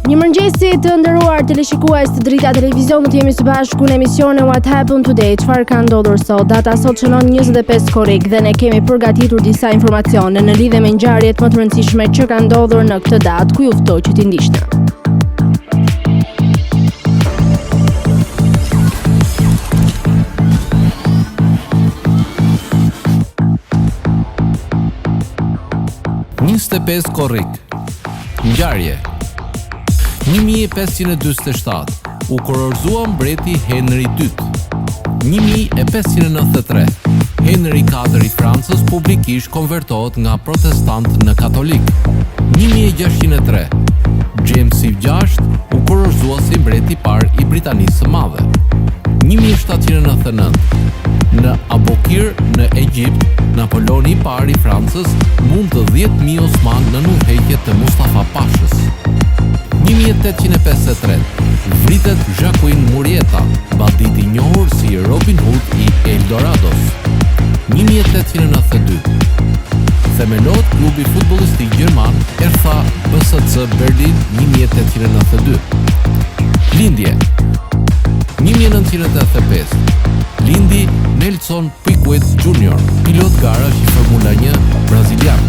Një mëngjesi të nderuar teleshikues të drita televizionit, jemi së bashku në emisionin What Happened Today. Çfarë ka ndodhur sot? Data sot shënon 25 korrik dhe ne kemi përgatitur disa informacione në lidhje me ngjarjet më të rëndësishme që kanë ndodhur në këtë datë, ku ju ftoj që t'i ndiqni. Korrik. Ngjarje. 1547 u kurorëzua mbreti Henri II. 1593 Henri IV i Francës publikisht konvertohet nga protestant në katolik. 1603 James VI u kurorëzua si mbreti i parë i Britanisë së Madhe. 1799 në Abukir në Egjipt, Napoleoni i parë i Francës mund të 10.000 Osman në udhëheqje të Mustafa Pashës. 1853 vritet Joaquin Murrieta, bandit i njohur si Robin Hood i Eldorados. 1892 themelohet klubi futbollistik gjerman Hertha BSC Berlin. 1892 lindje. 1985 lindi Nelson Piquet Jr., pilot garash i Formula 1 brazilian.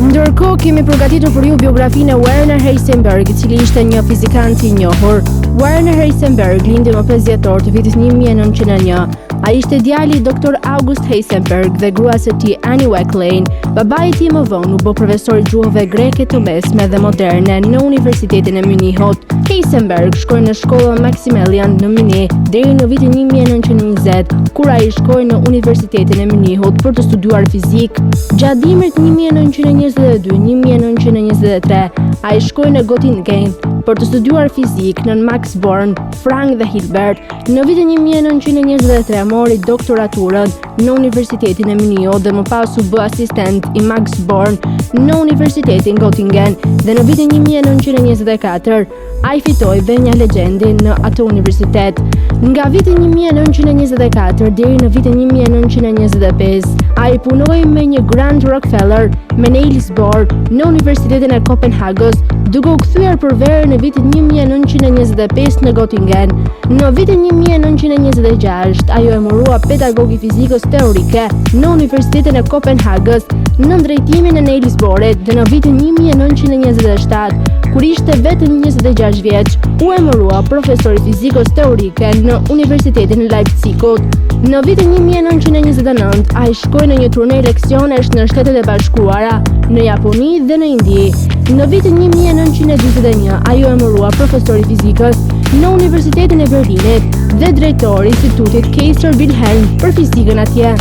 Ndërkohë kemi përgatitur për ju biografinë e Werner Heisenberg, i cili ishte një fizikant i njohur. Werner Heisenberg lindi më 5 dhjetor të vitit 1901. Ai ishte djali i Dr. August Heisenberg dhe gruas së tij Annie Wakelin. Babai i tij më vonë u bë profesor i gjuhëve greke të mesme dhe moderne në Universitetin e Munichut. Heisenberg shkoi në shkollën Maximilian në Munich deri në vitin 1920, kur ai shkoi në Universitetin e Munichut për të studiuar fizikë. Gjatë dimrit 1922-1923, ai shkoi në Göttingen për të studiuar fizikë nën Max Born, Frank dhe Hilbert. Në vitin 1923 mori doktoraturën në Universitetin e Munichut dhe më pas u bë asistent i Max Born në Universitetin Göttingen dhe në vitin 1924 ai fitoi vënia legjendi në atë universitet. Nga viti 1924 deri në vitin 1925, ai punoi me një Grand Rockefeller me Niels Bohr në Universitetin e Kopenhagës, duke u kthyer për verë në vitin 1925 në Göttingen. Në vitin 1926, ajo emërua pedagogi fizikës teorike në Universitetin e Kopenhagës në drejtimin e Niels Bohrit dhe në vitin 1927, kur ishte vetëm 26 vjeç, u emërua profesor i fizikës teorike në Universitetin e Leipzigut. Në vitin 1929, ai shkoi në një turne leksionesh në Shtetet e Bashkuara, në Japoni dhe në Indi. Në vitin 1941, ai u emërua profesor i fizikës në Universitetin e Berlinit dhe drejtori i Institutit Kaiser Wilhelm për fizikën atje.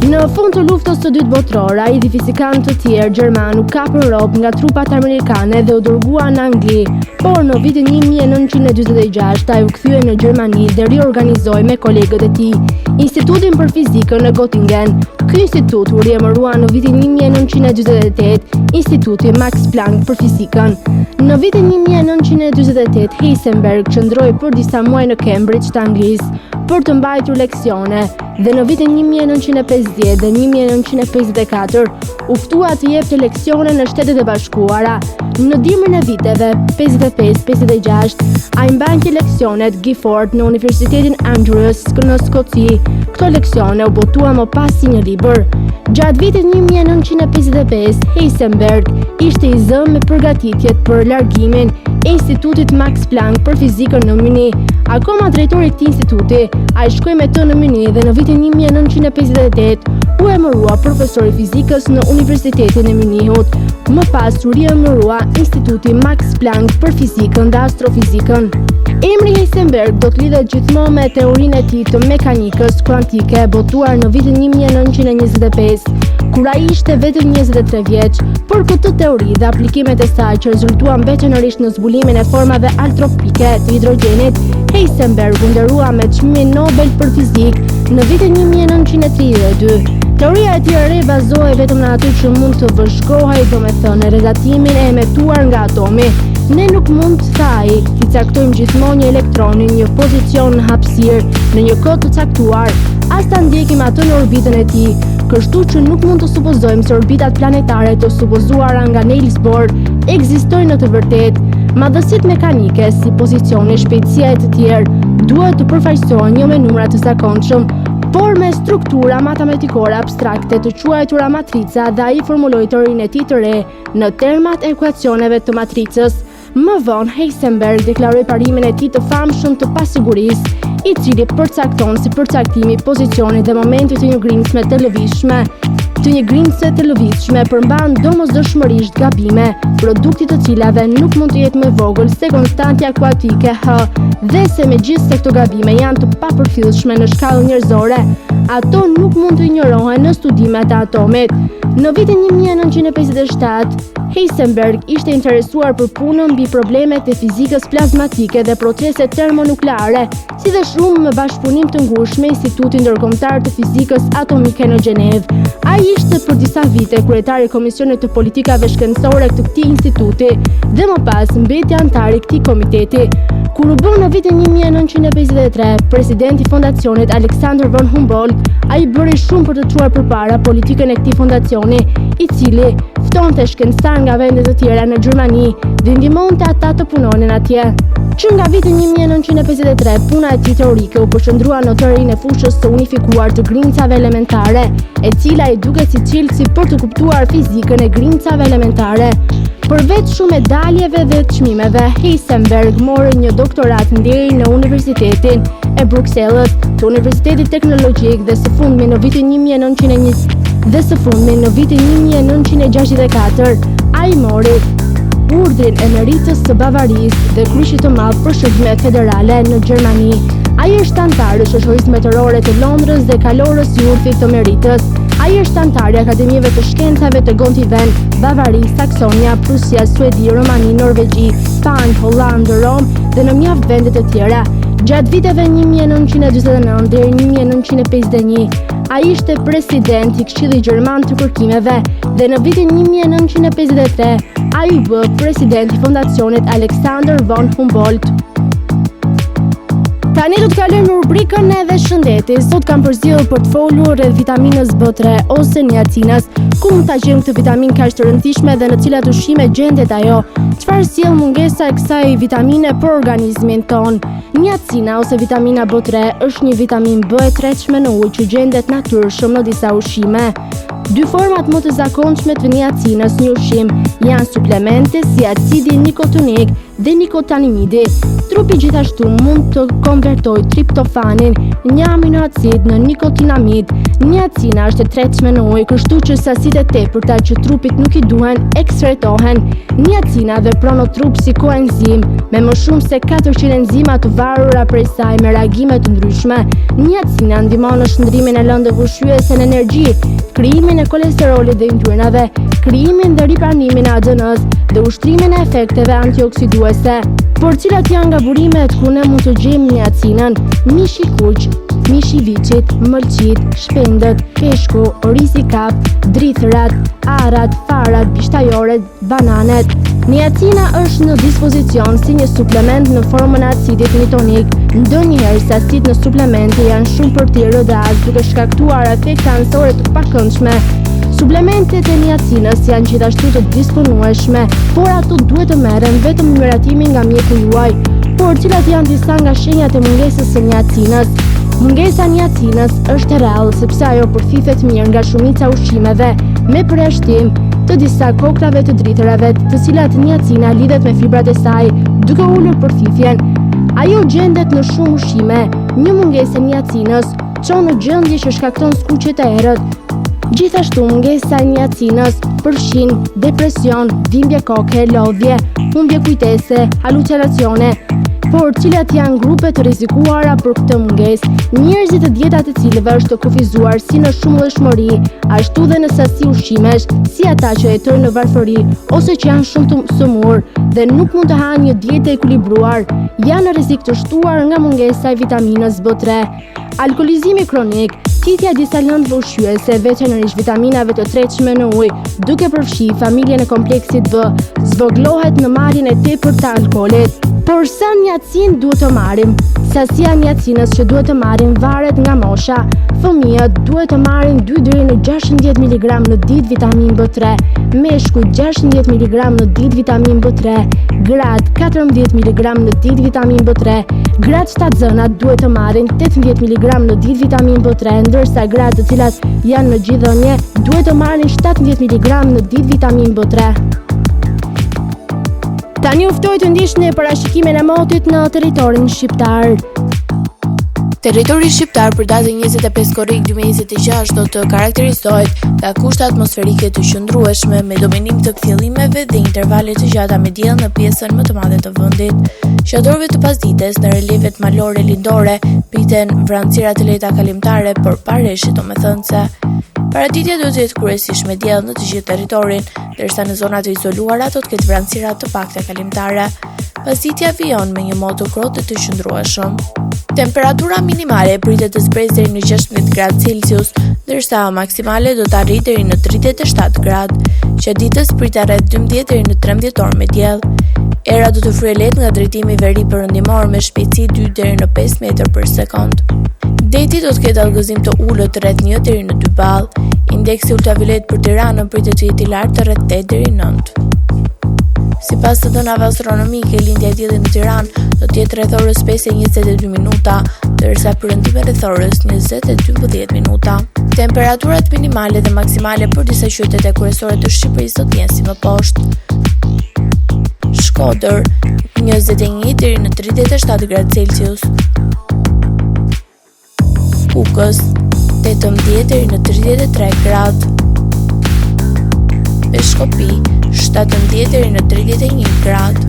Në fund të luftës së dytë botërore, ai dhe fizikantë të tjerë gjerman u kapën rob nga trupat amerikane dhe u dërguan në Angli, por në vitin 1946 ai u kthye në Gjermani dhe riorganizoi me kolegët e tij Institutin për Fizikën në Göttingen. Ky institut u riemërua në vitin 1948 Instituti Max Planck për Fizikën. Në vitin 1948 Heisenberg qëndroi për disa muaj në Cambridge të Anglisë për të mbajtur leksione dhe në vitin 1950 dhe 1954 u ftua të jepte leksione në Shtetet e Bashkuara. Në dimrin e viteve 55-56 ai mbante leksionet Gifford në Universitetin Andrews në Skoci. Këto leksione u botua më pas si një libër. Gjatë vitit 1955, Heisenberg ishte i zënë me përgatitjet për largimin e Institutit Max Planck për Fizikën në Munich. Akoma drejtori i këtij instituti, ai shkoi me të në Munich dhe në vitin 1958 u emërua profesor i fizikës në Universitetin e Munichut. Më pas u riemërua Instituti Max Planck për Fizikën dhe Astrofizikën. Emri Heisenberg do të lidhet gjithmonë me teorinë e tij të mekanikës kuantike botuar në vitin 1925, kur ai ishte vetëm 23 vjeç. Por këtë teori dhe aplikimet e saj që rezultuan veçanërisht në zbulimin e formave altropike të hidrogenit, Heisenberg u nderua me çmimin Nobel për fizikë në vitin 1932. Teoria e tij e re bazohej vetëm në atë që mund të vëzhgohej, domethënë rrethatimin e emetuar nga atomi. Ne nuk mund të thaj, i caktojmë gjithmonë një elektron në një pozicion në hapësirë në një kohë të caktuar, as ta ndjekim atë në orbitën e tij, kështu që nuk mund të supozojmë se orbitat planetare të supozuara nga Niels Bohr ekzistojnë në të vërtetë. Madhësitë mekanike si pozicioni, shpejtësia e të tjerë duhet të përfaqësohen jo me numra të zakonshëm, por me struktura matematikore abstrakte të quajtura matrica, dhe ai formuloi teorinë e tij të re në termat e ekuacioneve të matricës. Më vonë Heisenberg deklaroi parimin e tij të famshëm të pasigurisë, i cili përcakton si përcaktimi pozicionit dhe momentit të një grimcë të lëvizshme përmban domosdoshmërisht gabime, produkti të cilave nuk mund të jetë më vogël se konstantja kuantike h, dhe se megjithse këto gabime janë të papërfillshme në shkallën njerëzore, ato nuk mund të injorohen në studimet e atomit. Në vitin 1957, Heisenberg ishte interesuar për punën mbi problemet e fizikës plazmatike dhe proceset termonukleare, si dhe shumë me bashkëpunim të ngushtë me Institutin Ndërkombëtar të Fizikës Atomike në Gjenevë. Ai ishte për disa vite kryetari i Komisionit të Politikave Shkencore të këtij instituti dhe më pas mbeti antar i këtij komiteti. Kur u bë në vitin 1953 presidenti i fondacionit Alexander von Humboldt, ai bëri shumë për të çuar përpara politikën e këtij fondacioni, i cili ftonte shkencëtar nga vende të tjera në Gjermani dhe ndihmonte ata të punonin atje. Që nga viti 1953, puna e tij teorike u përqendrua në teorinë e fushës së unifikuar të grimcave elementare, e cila i duket si çelësi për të kuptuar fizikën e grimcave elementare. Përveç shumë medaljeve dhe çmimeve, Heisenberg mori një doktorat nderi në Universitetin e Bruxelles, të Universitetit Teknologjik, dhe së fundmi në vitin 1964, ai mori urdhrin e meritës së Bavarisë dhe kryqit të madh për shërbimet federale në Gjermani. Ai është antar i Shoqërisë Meteorore të Londrës dhe kalorës i urdhrit të meritës. Ai është antar i Akademive të Shkencave të Gontiven, Bavari, Saksonia, Prusia, Suedi, Romani, Norvegji, Spanjë, Hollandë, Rom dhe në mjaft vende të tjera. Gjatë viteve 1949 deri 1951, ai ishte president i Këshillit Gjerman të Kërkimeve dhe në vitin 1953 ai u bë president i fondacionit Alexander von Humboldt. Tani do të kalojmë në rubrikën e shëndetit. Sot kam përzgjedhur për të folur rreth vitaminës B3 ose niacinës. Ku mund ta gjejmë këtë vitaminë kaq të rëndësishme dhe në cilat ushqime gjendet ajo? Çfarë sjell mungesa e kësaj vitamine për organizmin ton? Niacina ose vitamina B3 është një vitaminë B e tretshme në ujë që gjendet natyrshëm në disa ushqime. Dy format më të zakonshme të niacinës në ushqim janë suplemente si acidi nikotinik dhe nikotinamidi. Trupi gjithashtu mund të konvertojë triptofanin, një aminoacid, në nikotinamid. Niacina është e tretshme në ujë, kështu që sasitë e tepërta që trupit nuk i duhen ekstretohen. Niacina vepron në trup si koenzim, me më shumë se 400 enzima të varura prej saj me reagime të ndryshme. Niacina ndihmon në shndrimin e lëndëve ushqyese në energji, krijimin e kolesterolit dhe yndyrnave, krijimin dhe ripranimin e ADN-s dhe ushtrimin e efekteve antioksiduese. Por cilat janë nga burimet ku ne mund të gjejmë niacinën? Mishi i kuq, mishi i viçit, mëlçit, shpendët, peshku, risi i kap, drithërat, arrat, farat, bishtajoret, bananet. Niacina është në dispozicion si një suplement në formën e acidit nitonik. Ndonjëherë sasitë në suplemente janë shumë për të rëdaz, duke shkaktuar efekte anësore të pakëndshme. Suplementet e niacinës janë gjithashtu të disponueshme, por ato duhet të merren vetëm në miratimi nga mjeku juaj. Por cilat janë disa nga shenjat e mungesës së niacinës? Mungesa e niacinës është e rrallë sepse ajo përfifet mirë nga shumica ushqimeve, me përjashtim të disa kokllave të drithërave, të cilat niacina lidhet me fibrat e saj, duke ulur përfifjen. Ajo gjendet në shumë ushqime. Një mungesë e niacinës çon në gjendje që shkakton skuqjet e errët. Gjithashtu mungesa e niacinës përfshin depresion, dhimbje koke, lodhje, humbje kujtese, halucinacione. Por cilat janë grupe të rrezikuara për këtë mungesë? Njerëzit të dietat e cilëve është të kufizuar si në shumëllëshmëri, ashtu dhe në sasi ushqimesh, si ata që jetojnë në varfëri ose që janë shumë të sëmur dhe nuk mund të hanë një dietë e ekuilibruar, janë në rrezik të shtuar nga mungesa e vitaminës B3. Alkoolizimi kronik Thithja e disa lëndëve ushqyese, veçanërisht vitaminave të tretshme në ujë, duke përfshi familjen e kompleksit B, zvoglohet në marrjen e tepërt të alkoolit. Por sa niacin duhet të marrim? Sasia e niacinës që duhet të marrim varet nga mosha. Fëmijët duhet të marrin 2 deri në 16 mg në ditë vitamin B3, meshkujt 16 mg në ditë vitamin B3, gratë 14 mg në ditë vitamin B3, gratë shtatzënat duhet të marrin 18 mg në ditë vitamin B3, ndërsa gratë të cilat janë në gjithëdhënie duhet të marrin 17 mg në ditë vitamin B3. Tani uftoj të ndiqni parashikimin e motit në territorin shqiptar. Territori shqiptar për datën 25 korrik 2026 do të karakterizohet nga kushte atmosferike të qëndrueshme me dominim të kthjellimeve dhe intervale të gjata me diell në pjesën më të madhe të vendit. Gjatorëve të pasdites në relievet malore lindore priten vranësira të lehta kalimtare, por pa rreshje domethënëse. Paraditja do të jetë kryesisht me diell në të gjithë territorin, ndërsa në zonat të izoluara do të ketë vranësira të pakta kalimtare. Pasditja vijon me një mod të ngrohtë të qëndrueshëm. Temperatura minimale pritet të zbresë deri në 16 gradë Celsius, ndërsa maksimale do të arrijë deri në 37 gradë. Gjatë ditës pritet rreth 12 deri në 13 orë me diell. Era do të fryejë lehtë nga drejtimi veri perëndimor me shpejtësi 2 deri në 5 metër për sekond. Deti do të ketë allgëzim të ulët rreth 1 deri në 2 ballë. Indeksi ultraviolet për Tiranën pritet të jetë i lartë rreth 8 deri në 9. Sipas të dhënave astronomike, lindja e diellit në Tiranë do të jetë rreth orës 5:22 minuta, ndërsa perëndimi rreth orës 20:12 minuta. Temperaturat minimale dhe maksimale për disa qytete kryesore të Shqipërisë do të jenë si më poshtë. Shkodër 21 deri në 37 gradë Celsius. Kukës 18 deri në 33 gradë. Peshkopi 17 deri në 31 gradë.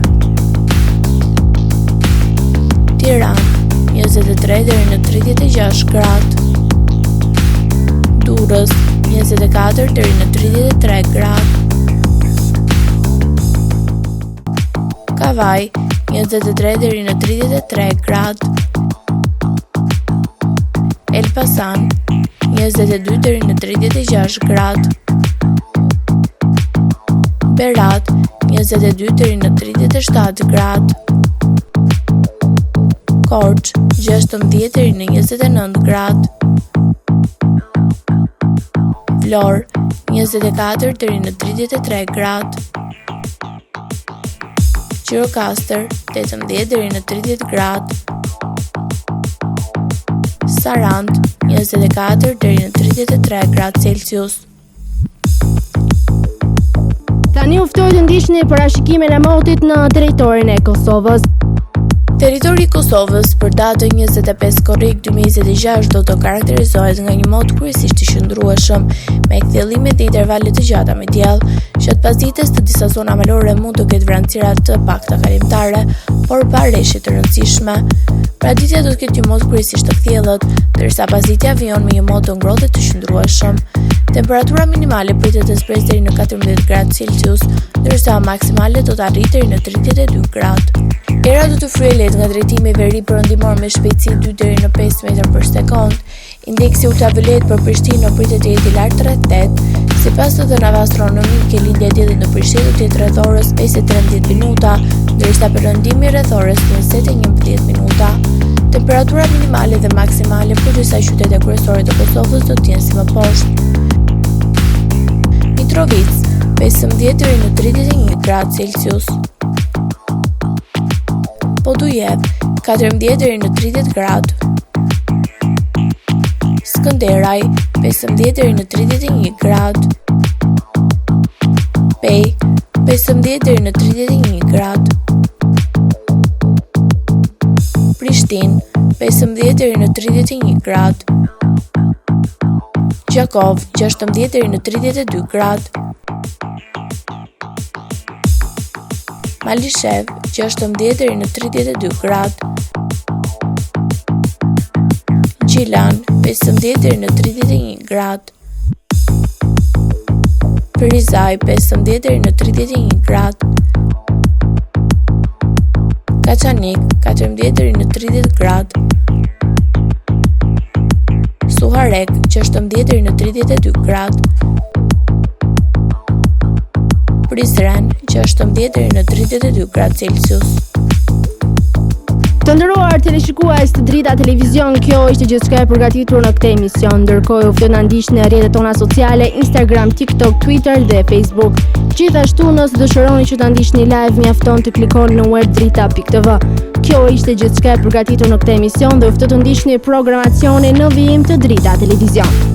Tiranë 23 deri në 36 gradë. Durrës 24 deri në 33 gradë. Kavaj 23 deri në 33 gradë. Elbasan 22 deri në 36 gradë. Berat 22 deri në 37 gradë. Korç 16 deri në 29 gradë. Vlorë 24 deri në 33 gradë. Gjirokastër 18 deri në 30 gradë. Sarand 24 deri në 33 gradë Celsius. Tani uftoj të ndiqni parashikimin e motit në territorin e Kosovës. Territori i Kosovës për datën 25 korrik 2026 do të karakterizohet nga një mod kryesisht të qëndrueshëm, me kthjellime dhe intervale të gjata me diell. Gjatë pasdites të disa zona malore mund të ketë vranësira të pakta kalimtare, por pa rreshje të rëndësishme. Paraditja do të ketë një mod kryesisht të kthjellët, ndërsa pasditja vijon me një mod të ngrohtë të qëndrueshëm. Temperatura minimale pritet të zbresë deri në 14 gradë Celsius, ndërsa maksimale do të arrijë deri në 32 gradë. Era do të fryejë lehtë nga drejtimi veri perëndimor me shpejtësi 2 deri në 5 metër për sekond. Indeksi ultraviolet për Prishtinë pritet të jetë i lartë rreth 8. Sipas të dhënave astronomike, lindja e diellit në Prishtinë do të jetë rreth orës 5:13 minuta, ndërsa perëndimi rreth orës 20:11 minuta. Temperatura minimale dhe maksimale për disa qytete kryesore të Kosovës do të jenë si më poshtë. Mitrovica 15 deri në 31 gradë Celsius. Podujev 14 deri në 30 gradë. Skënderaj 15 deri në 31 gradë. Pej 15 deri në 31 gradë. Prishtinë 15 deri në 31 gradë. Gjakov 16 deri në 32 gradë. Malishev 16 deri në 32 gradë. Gjilan 15 deri në 31 gradë. Prizaj 15 deri në 31 gradë. Kaçanik 14 deri në 30 gradë. Buharek 16 deri në 32 gradë. Prizren 16 deri në 32 gradë Celsius. Të nderuar teleshikues të Drita Televizion, kjo ishte gjithçka e përgatitur në këtë emision. Ndërkohë ju ftoj na ndiqni në rrjetet tona sociale, Instagram, TikTok, Twitter dhe Facebook. Gjithashtu, nëse dëshironi që ta ndiqni live, mjafton të klikoni në webdrita.tv. Kjo ishte gjithçka e përgatitur në këtë emision dhe ju ftoj të ndiqni programacionin në vijim të Drita Televizion.